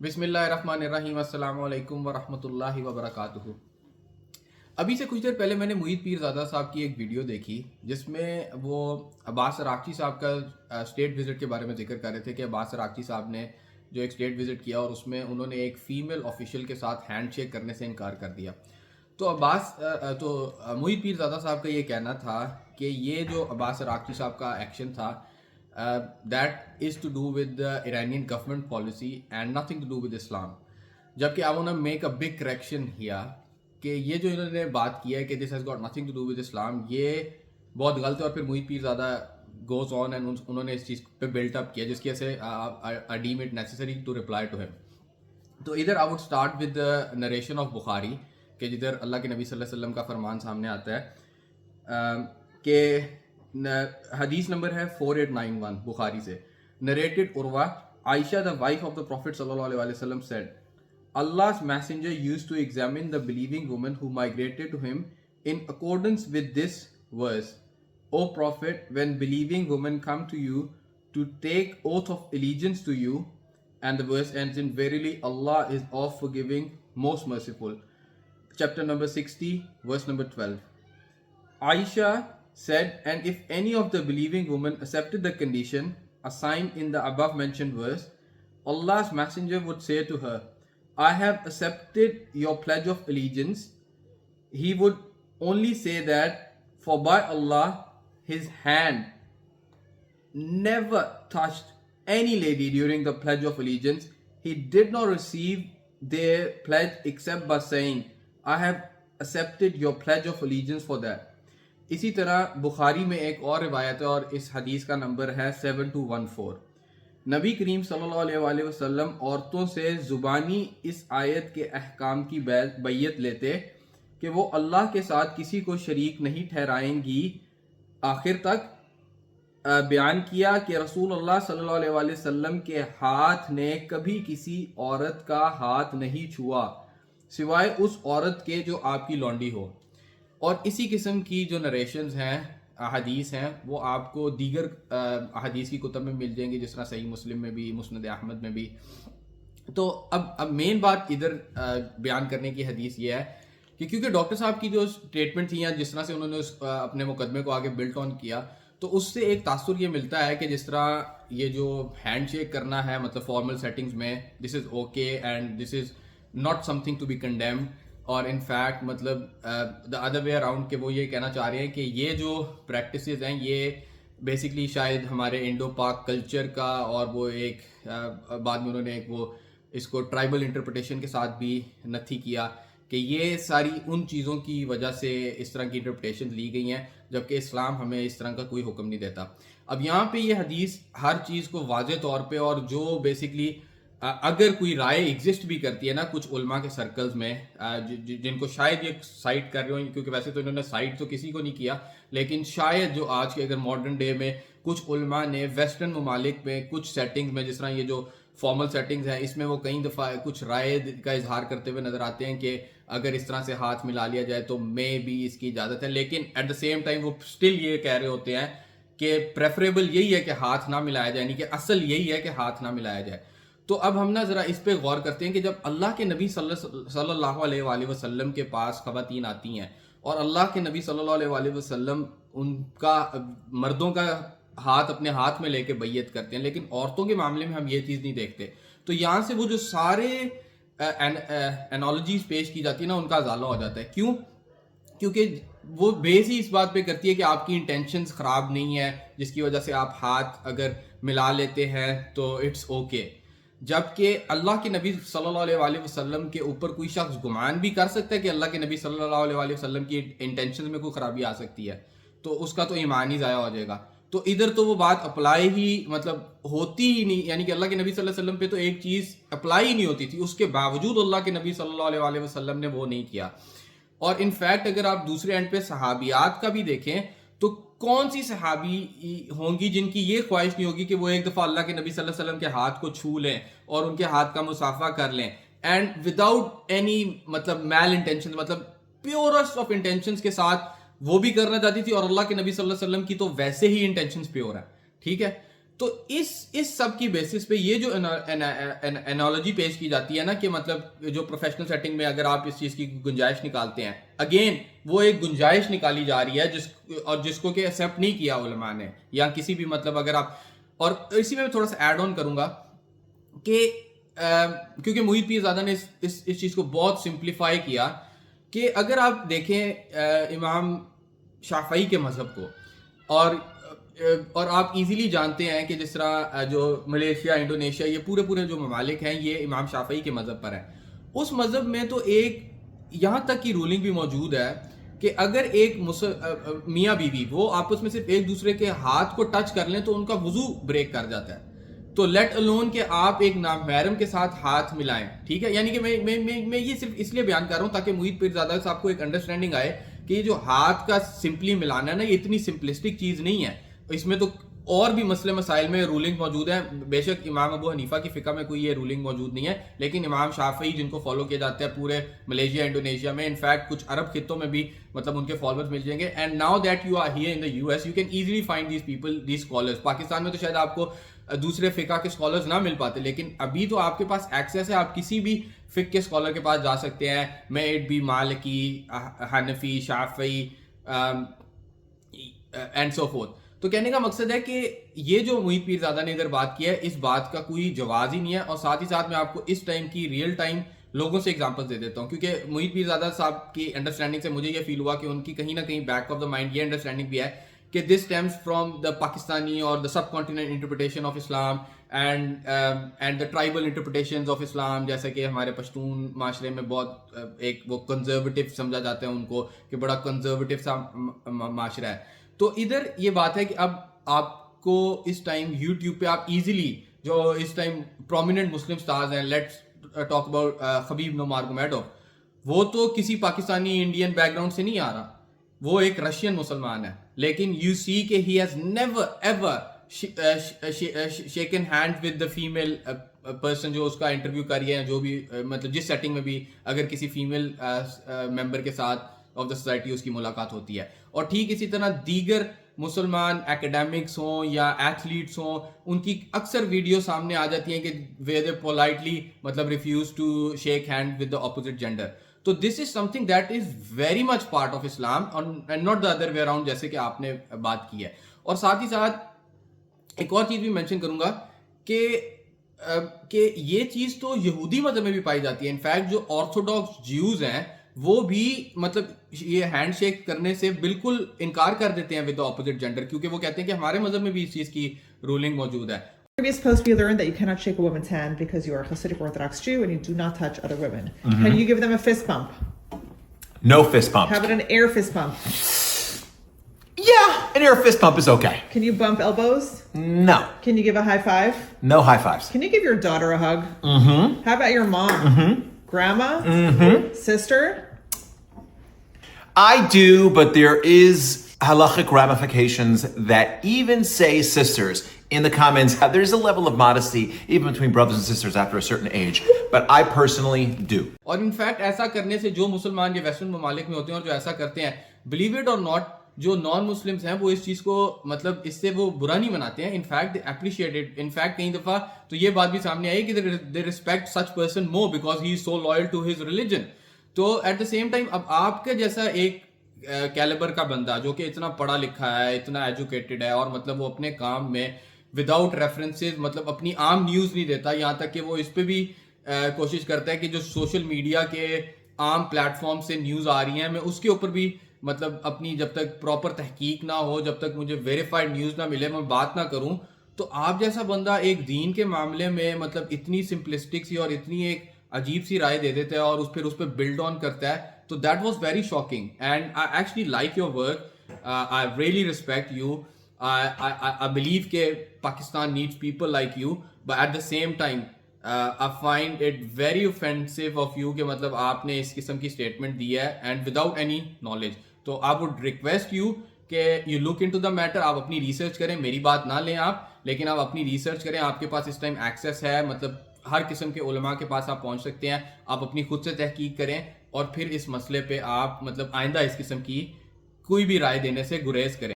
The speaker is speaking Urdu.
بسم اللہ الرحمن الرحیم، السلام علیکم ورحمۃ اللہ وبرکاتہ۔ ابھی سے کچھ دیر پہلے میں نے محیط پیر زادہ صاحب کی ایک ویڈیو دیکھی جس میں وہ عباس عراقچی صاحب کا اسٹیٹ وزٹ کے بارے میں ذکر کر رہے تھے کہ عباس عراقچی صاحب نے جو ایک اسٹیٹ وزٹ کیا اور اس میں انہوں نے ایک فیمیل آفیشیل کے ساتھ ہینڈ شیک کرنے سے انکار کر دیا۔ تو محیط پیر زادہ صاحب کا یہ کہنا تھا کہ یہ جو عباس عراقچی صاحب کا ایکشن تھا that is to do with the Iranian government policy and nothing to do with Islam. جبکہ I want to make a big correction here کہ یہ جو انہوں نے بات کی ہے کہ this has got nothing to do with Islam، یہ بہت غلط ہے۔ اور پھر محیط پیر زادہ goes on and انہوں نے اس چیز پہ بلٹ اپ کیا جس کی وجہ سے I deem it necessary to reply to him. تو ادھر I would start with the narration of Bukhari کہ جدھر اللہ کے نبی صلی اللہ علیہ وسلم کا فرمان سامنے آتا ہے کہ حدیث نمبر ہے 4891 بخاری سے، narrated Urwa, Aisha the wife of the Prophet sallallahu alaihi wasallam said, Allah's messenger used to examine the believing woman who migrated to him in accordance with this verse. O Prophet, when believing women come to you to take oath of allegiance to you, and the verse ends in verily Allah is of forgiving, most merciful. Chapter number 60, verse number 12. Aisha said, and if any of the believing women accepted the condition assigned in the above mentioned verse, Allah's messenger would say to her, I have accepted your pledge of allegiance. He would only say that, for by Allah, his hand never touched any lady during the pledge of allegiance. He did not receive their pledge except by saying, I have accepted your pledge of allegiance for that. اسی طرح بخاری میں ایک اور روایت ہے اور اس حدیث کا نمبر ہے 7214۔ نبی کریم صلی اللہ علیہ وآلہ وسلم عورتوں سے زبانی اس آیت کے احکام کی بیعت لیتے کہ وہ اللہ کے ساتھ کسی کو شریک نہیں ٹھہرائیں گی، آخر تک بیان کیا کہ رسول اللہ صلی اللہ علیہ وآلہ وسلم کے ہاتھ نے کبھی کسی عورت کا ہاتھ نہیں چھوا سوائے اس عورت کے جو آپ کی لونڈی ہو۔ اور اسی قسم کی جو نریشنز ہیں، احادیث ہیں، وہ آپ کو دیگر احادیث کی کتب میں مل جائیں گی، جس طرح صحیح مسلم میں بھی، مسند احمد میں بھی۔ تو اب مین بات ادھر بیان کرنے کی حدیث یہ ہے کہ کیونکہ ڈاکٹر صاحب کی جو اسٹیٹمنٹ تھی یا جس طرح سے انہوں نے اپنے مقدمے کو آگے بلٹ آن کیا، تو اس سے ایک تاثر یہ ملتا ہے کہ جس طرح یہ جو ہینڈ شیک کرنا ہے مطلب فارمل سیٹنگز میں، this is okay and this is not something to be condemned, اور ان فیکٹ مطلب دا ادر وے اراؤنڈ کہ وہ یہ کہنا چاہ رہے ہیں کہ یہ جو پریکٹسز ہیں یہ بیسکلی شاید ہمارے انڈو پاک کلچر کا، اور وہ ایک بعد میں انہوں نے ایک وہ اس کو ٹرائبل انٹرپریٹیشن کے ساتھ بھی نتھی کیا کہ یہ ساری ان چیزوں کی وجہ سے اس طرح کی انٹرپریٹیشن لی گئی ہیں، جبکہ اسلام ہمیں اس طرح کا کوئی حکم نہیں دیتا۔ اب یہاں پہ یہ حدیث ہر چیز کو واضح طور پہ، اور جو بیسکلی اگر کوئی رائے ایگزسٹ بھی کرتی ہے نا کچھ علماء کے سرکلز میں جن کو شاید یہ سائٹ کر رہے ہوں، کیونکہ ویسے تو انہوں نے سائٹ تو کسی کو نہیں کیا، لیکن شاید جو آج کے اگر ماڈرن ڈے میں کچھ علماء نے ویسٹرن ممالک میں کچھ سیٹنگز میں، جس طرح یہ جو فارمل سیٹنگز ہیں، اس میں وہ کئی دفعہ کچھ رائے کا اظہار کرتے ہوئے نظر آتے ہیں کہ اگر اس طرح سے ہاتھ ملا لیا جائے تو میں بھی اس کی اجازت ہے، لیکن ایٹ دا سیم ٹائم وہ اسٹل یہ کہہ رہے ہوتے ہیں کہ پریفریبل یہی ہے کہ ہاتھ نہ ملایا جائے، یعنی کہ اصل یہی ہے کہ ہاتھ نہ ملایا جائے۔ تو اب ہم نا ذرا اس پہ غور کرتے ہیں کہ جب اللہ کے نبی صلی اللہ علیہ وآلہ وسلم کے پاس خواتین آتی ہیں اور اللہ کے نبی صلی اللہ علیہ وآلہ وسلم ان کا مردوں کا ہاتھ اپنے ہاتھ میں لے کے بیعت کرتے ہیں، لیکن عورتوں کے معاملے میں ہم یہ چیز نہیں دیکھتے، تو یہاں سے وہ جو سارے انالوجیز پیش کی جاتی ہیں نا ان کا ازالہ ہو جاتا ہے۔ کیوں؟ کیونکہ وہ بیس ہی اس بات پہ کرتی ہے کہ آپ کی انٹینشنز خراب نہیں ہے، جس کی وجہ سے آپ ہاتھ اگر ملا لیتے ہیں تو اٹس اوکے، جبکہ اللہ کے نبی صلی اللہ علیہ وآلہ وسلم کے اوپر کوئی شخص گمان بھی کر سکتا ہے کہ اللہ کے نبی صلی اللہ علیہ وآلہ وسلم کی انٹینشنز میں کوئی خرابی آ سکتی ہے، تو اس کا تو ایمان ہی ضائع ہو جائے گا۔ تو ادھر تو وہ بات اپلائی ہی مطلب ہوتی ہی نہیں، یعنی کہ اللہ کے نبی صلی اللہ علیہ وسلم پہ تو ایک چیز اپلائی ہی نہیں ہوتی تھی، اس کے باوجود اللہ کے نبی صلی اللہ علیہ وآلہ وسلم نے وہ نہیں کیا۔ اور انفیکٹ اگر آپ دوسرے اینڈ پہ صحابیات کا بھی دیکھیں تو کون سی صحابی ہوں گی جن کی یہ خواہش نہیں ہوگی کہ وہ ایک دفعہ اللہ کے نبی صلی اللہ علیہ وسلم کے ہاتھ کو چھو لیں اور ان کے ہاتھ کا مصافحہ کر لیں، اینڈ وداؤٹ اینی مطلب میل انٹینشن، مطلب پیورسٹ آف انٹینشنز کے ساتھ وہ بھی کرنا چاہتی تھی، اور اللہ کے نبی صلی اللہ علیہ وسلم کی تو ویسے ہی انٹینشنز پیور ہیں، ٹھیک ہے۔ تو اس سب کی بیسس پہ یہ جو انالوجی پیش کی جاتی ہے نا کہ مطلب جو پروفیشنل سیٹنگ میں اگر آپ اس چیز کی گنجائش نکالتے ہیں, اگین وہ ایک گنجائش نکالی جا رہی ہے جس کو کہ ایکسیپٹ نہیں کیا علماء نے, یا کسی بھی مطلب اگر آپ, اور اسی میں تھوڑا سا ایڈ آن کروں گا کہ کیونکہ محیط پیر زادہ نے اس چیز کو بہت سمپلیفائی کیا کہ اگر آپ دیکھیں امام شافعی کے مذہب کو, اور آپ ایزیلی جانتے ہیں کہ جس طرح جو ملیشیا, انڈونیشیا, یہ پورے جو ممالک ہیں یہ امام شافعی کے مذہب پر ہیں. اس مذہب میں تو ایک یہاں تک کی رولنگ بھی موجود ہے کہ اگر ایک میاں بیوی وہ آپس میں صرف ایک دوسرے کے ہاتھ کو ٹچ کر لیں تو ان کا وضو بریک کر جاتا ہے. تو لیٹ الون کہ آپ ایک نامحرم کے ساتھ ہاتھ ملائیں, ٹھیک ہے. یعنی کہ میں یہ صرف اس لیے بیان کر رہا ہوں تاکہ محیط پیر زادہ صاحب کو ایک انڈرسٹینڈنگ آئے کہ یہ جو ہاتھ کا سمپلی ملانا ہے نا, یہ اتنی سمپلسٹک چیز نہیں ہے. اس میں تو اور بھی مسئلے مسائل میں رولنگ موجود ہیں. بے شک امام ابو حنیفہ کی فقہ میں کوئی یہ رولنگ موجود نہیں ہے, لیکن امام شافعی جن کو فالو کیا جاتا ہے پورے ملیشیا, انڈونیشیا میں, انفیکٹ کچھ عرب خطوں میں بھی مطلب ان کے فالوورز مل جائیں گے. And now that you are here in the US, you can easily find these people, these scholars. Pakistan میں تو شاید آپ کو دوسرے فقہ کے اسکالرز نہ مل پاتے, لیکن ابھی تو آپ کے پاس ایکسیس ہے, آپ کسی بھی فقہ کے اسکالر کے پاس جا سکتے ہیں, میں اٹ بی مالکی, حنفی, شافعی اینڈ سو فورتھ. تو کہنے کا مقصد ہے کہ یہ جو محیط پیر زادہ نے ادھر بات کی ہے اس بات کا کوئی جواز ہی نہیں ہے. اور ساتھ ہی ساتھ میں آپ کو اس ٹائم کی ریئل ٹائم لوگوں سے ایگزامپل دے دیتا ہوں, کیونکہ محیط پیر زادہ صاحب کی انڈرسٹینڈنگ سے مجھے یہ فیل ہوا کہ ان کی کہیں نہ کہیں بیک آف دا مائنڈ یہ انڈرسٹینڈنگ بھی ہے کہ this stems from the Pakistani اور the subcontinent interpretation of Islam and the tribal interpretations of Islam. جیسے کہ ہمارے پشتون معاشرے میں بہت ایک وہ کنزرویٹو سمجھا جاتا ہے ان کو کہ بڑا کنزرویٹو سا معاشرہ ہے. تو ادھر یہ بات ہے کہ اب آپ کو اس ٹائم یوٹیوب پہ آپ ایزیلی جو اس ٹائم پرومیننٹ مسلم سٹارز ہیں, لیٹس ٹاک اباؤٹ خبیب نورماگومیڈوف, وہ تو کسی پاکستانی انڈین بیک گراؤنڈ سے نہیں آ رہا, وہ ایک رشین مسلمان ہے, لیکن یو سی کہ he has never ever shaken hand with the female person جو اس کا انٹرویو کری ہے, جو بھی مطلب جس سیٹنگ میں بھی اگر کسی فیمیل ممبر کے ساتھ آف دا سوسائٹی اس کی ملاقات ہوتی ہے. اور ٹھیک اسی طرح دیگر مسلمان ایکیڈیمکس ہوں یا ایتھلیٹس ہوں, ان کی اکثر ویڈیو سامنے آ جاتی ہیں کہ ویئر دے پولائٹلی مطلب refuse to shake hand with the opposite gender. تو this is something that is very much part of Islam and not the other way around, جیسے کہ آپ نے بات کی ہے. اور ساتھ ہی ساتھ ایک اور چیز بھی مینشن کروں گا کہ یہ چیز تو یہودی مذہب میں بھی پائی جاتی ہے. انفیکٹ جو آرتھوڈاکس جیوز ہیں وہ بھی مطلب یہ ہینڈ شیک کرنے سے بالکل انکار کر دیتے ہیں ود دا اپوزٹ جینڈر, کیونکہ وہ کہتے ہیں کہ ہمارے مذہب میں بھی اس چیز کی رولنگ موجود ہے. Previous post, we learned that you cannot shake a woman's hand because you are a Hasidic Orthodox Jew and you do not touch other women. Can you give them a fist bump? No fist bump. How about an air fist bump? Yeah, an air fist bump is okay. Can you bump elbows? No. Can you give a high five? No high fives. Can you give your daughter a hug? How about your mom? Grandma? Sister? I do, but there is halachic ramifications that even say sisters in the comments. There's a level of modesty even between brothers and sisters after a certain age, but I personally do. اور انفیکٹ ایسا کرنے سے جو مسلمان یہ ویسٹرن ممالک میں ہوتے ہیں اور جو ایسا کرتے ہیں, بلیو اٹ اور ناٹ, جو نان مسلمس ہیں وہ اس چیز کو مطلب اس سے وہ برا نہیں مناتے ہیں. In fact they appreciate it. In fact کئی دفعہ تو یہ بات بھی سامنے آئی کہ they respect such person more because he is so loyal to his religion. تو ایٹ دا سیم ٹائم اب آپ کے جیسا ایک کیلیبر کا بندہ جو کہ اتنا پڑھا لکھا ہے, اتنا ایجوکیٹڈ ہے, اور مطلب وہ اپنے کام میں وداؤٹ ریفرنسز مطلب اپنی عام نیوز نہیں دیتا, یہاں تک کہ وہ اس پہ بھی کوشش کرتا ہے کہ جو سوشل میڈیا کے عام پلیٹ فارم سے نیوز آ رہی ہیں میں اس کے اوپر بھی مطلب اپنی جب تک پراپر تحقیق نہ ہو, جب تک مجھے ویریفائڈ نیوز نہ ملے, میں بات نہ کروں. تو آپ جیسا بندہ ایک دین کے معاملے میں مطلب اتنی سمپلسٹک سی اور اتنی ایک عجیب سی رائے دے دیتا ہے اور پھر اس پہ بلڈ آن کرتا ہے. تو that was very shocking and I actually like your work. I really respect you. I believe کہ Pakistan needs people like you, but at the same time I find it very offensive of you کہ مطلب آپ نے اس قسم کی statement دی ہے and without any knowledge. تو I would request you کہ you look into the matter, آپ اپنی ریسرچ کریں, میری بات نہ لیں آپ, لیکن آپ اپنی ریسرچ کریں. آپ کے پاس اس ٹائم ایکسیس ہے, مطلب ہر قسم کے علماء کے پاس آپ پہنچ سکتے ہیں. آپ اپنی خود سے تحقیق کریں اور پھر اس مسئلے پہ آپ مطلب آئندہ اس قسم کی کوئی بھی رائے دینے سے گریز کریں.